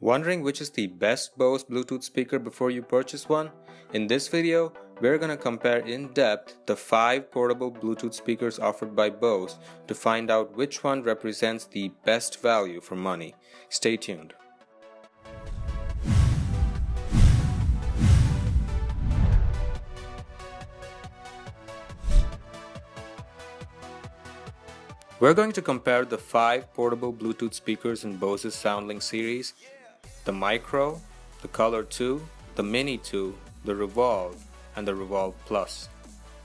Wondering which is the best Bose Bluetooth speaker before you purchase one? In this video, we're going to compare in depth the 5 portable Bluetooth speakers offered by Bose to find out which one represents the best value for money. Stay tuned. We're going to compare the 5 portable Bluetooth speakers in Bose's SoundLink series: the Micro, the Color 2, the Mini 2, the Revolve, and the Revolve Plus.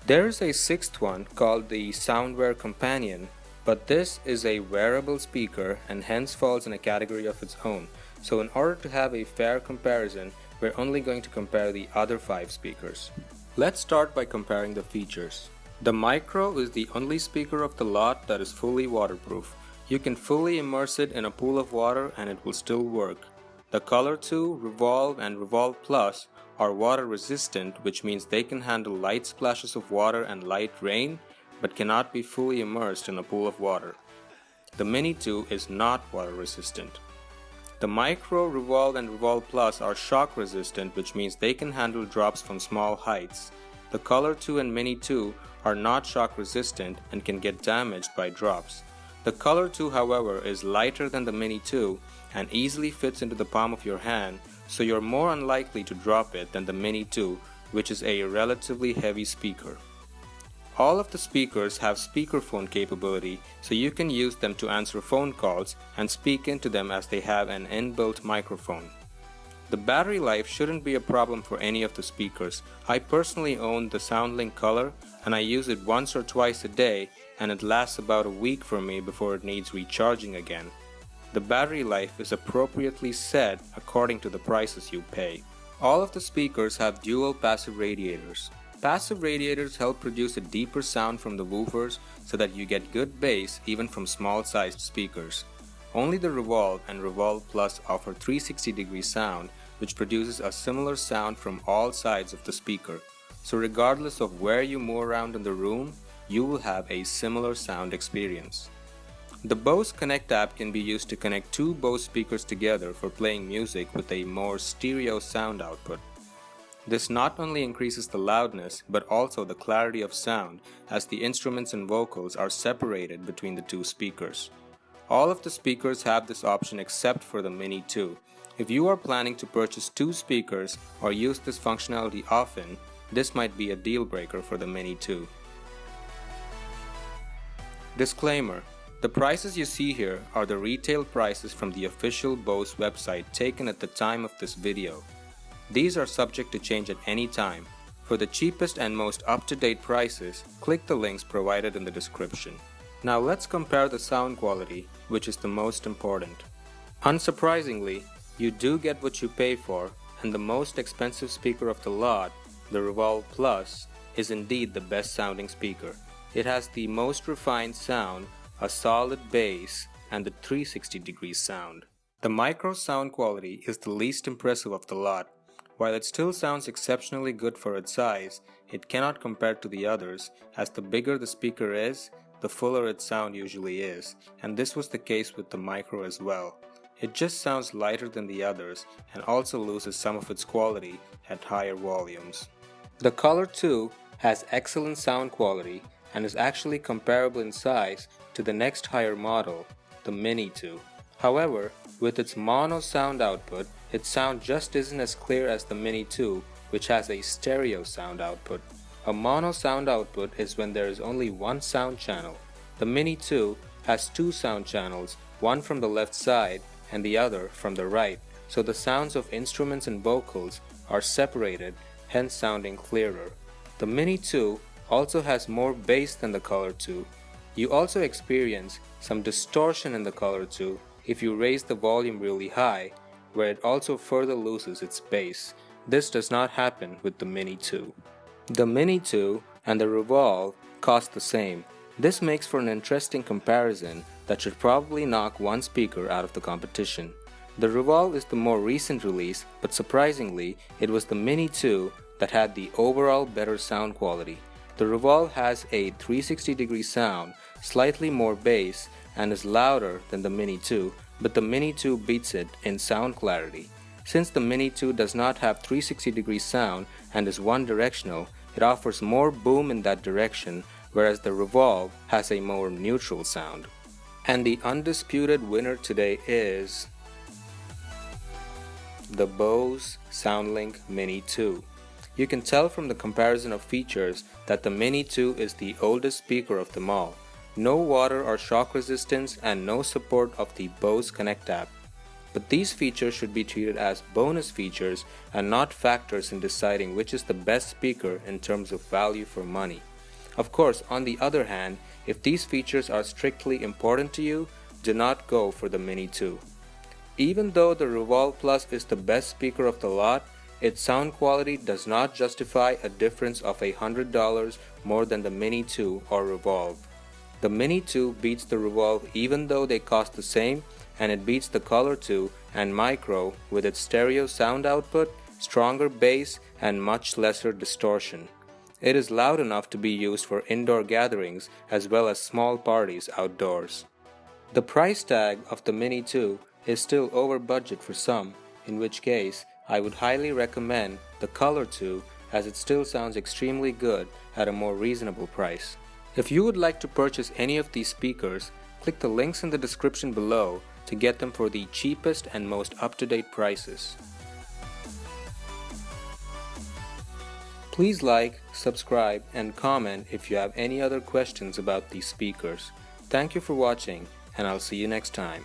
There is a 6th one called the Soundwear Companion, but this is a wearable speaker and hence falls in a category of its own. So in order to have a fair comparison, we're only going to compare the other 5 speakers. Let's start by comparing the features. The Micro is the only speaker of the lot that is fully waterproof. You can fully immerse it in a pool of water and it will still work. The Color 2, Revolve, and Revolve Plus are water resistant, which means they can handle light splashes of water and light rain, but cannot be fully immersed in a pool of water. The Mini 2 is not water resistant. The Micro, Revolve, and Revolve Plus are shock resistant, which means they can handle drops from small heights. The Color 2 and Mini 2 are not shock resistant and can get damaged by drops. The Color 2, however, is lighter than the Mini 2 and easily fits into the palm of your hand, so you're more unlikely to drop it than the Mini 2, which is a relatively heavy speaker. All of the speakers have speakerphone capability, so you can use them to answer phone calls and speak into them as they have an inbuilt microphone. The battery life shouldn't be a problem for any of the speakers. I personally own the SoundLink Color and I use it once or twice a day, and it lasts about a week for me before it needs recharging again. The battery life is appropriately set according to the prices you pay. All of the speakers have dual passive radiators. Passive radiators help produce a deeper sound from the woofers so that you get good bass even from small-sized speakers. Only the Revolve and Revolve Plus offer 360-degree sound, which produces a similar sound from all sides of the speaker. So regardless of where you move around in the room, you will have a similar sound experience. The Bose Connect app can be used to connect 2 Bose speakers together for playing music with a more stereo sound output. This not only increases the loudness but also the clarity of sound, as the instruments and vocals are separated between the 2 speakers. All of the speakers have this option except for the Mini 2. If you are planning to purchase 2 speakers or use this functionality often, this might be a deal breaker for the Mini 2. Disclaimer: the prices you see here are the retail prices from the official Bose website taken at the time of this video. These are subject to change at any time. For the cheapest and most up-to-date prices, click the links provided in the description. Now let's compare the sound quality, which is the most important. Unsurprisingly, you do get what you pay for, and the most expensive speaker of the lot, the Revolve Plus, is indeed the best sounding speaker. It has the most refined sound, a solid bass, and the 360-degree sound. The Micro sound quality is the least impressive of the lot. While it still sounds exceptionally good for its size, it cannot compare to the others, as the bigger the speaker is, the fuller its sound usually is, and this was the case with the Micro as well. It just sounds lighter than the others and also loses some of its quality at higher volumes. The Color 2 has excellent sound quality and is actually comparable in size to the next higher model, the Mini 2. However, with its mono sound output, its sound just isn't as clear as the Mini 2, which has a stereo sound output. A mono sound output is when there is only one sound channel. The Mini 2 has 2 sound channels, one from the left side and the other from the right, so the sounds of instruments and vocals are separated, hence sounding clearer. The Mini 2 also has more bass than the Color 2. You also experience some distortion in the Color 2 if you raise the volume really high, where it also further loses its bass. This does not happen with the Mini 2. The Mini 2 and the Revolve cost the same. This makes for an interesting comparison that should probably knock one speaker out of the competition. The Revolve is the more recent release, but surprisingly, it was the Mini 2 that had the overall better sound quality. The Revolve has a 360-degree sound, slightly more bass, and is louder than the Mini 2, but the Mini 2 beats it in sound clarity. Since the Mini 2 does not have 360-degree sound and is one-directional, it offers more boom in that direction, whereas the Revolve has a more neutral sound. And the undisputed winner today is the Bose SoundLink Mini 2. You can tell from the comparison of features that the Mini 2 is the oldest speaker of them all. No water or shock resistance and no support of the Bose Connect app. But these features should be treated as bonus features and not factors in deciding which is the best speaker in terms of value for money. Of course, on the other hand, if these features are strictly important to you, do not go for the Mini 2. Even though the Revolve Plus is the best speaker of the lot, its sound quality does not justify a difference of $100 more than the Mini 2 or Revolve. The Mini 2 beats the Revolve even though they cost the same, and it beats the Color 2 and Micro with its stereo sound output, stronger bass, and much lesser distortion. It is loud enough to be used for indoor gatherings as well as small parties outdoors. The price tag of the Mini 2 is still over budget for some, in which case I would highly recommend the Color 2 as it still sounds extremely good at a more reasonable price. If you would like to purchase any of these speakers, click the links in the description below to get them for the cheapest and most up-to-date prices. Please like, subscribe, and comment if you have any other questions about these speakers. Thank you for watching, and I'll see you next time.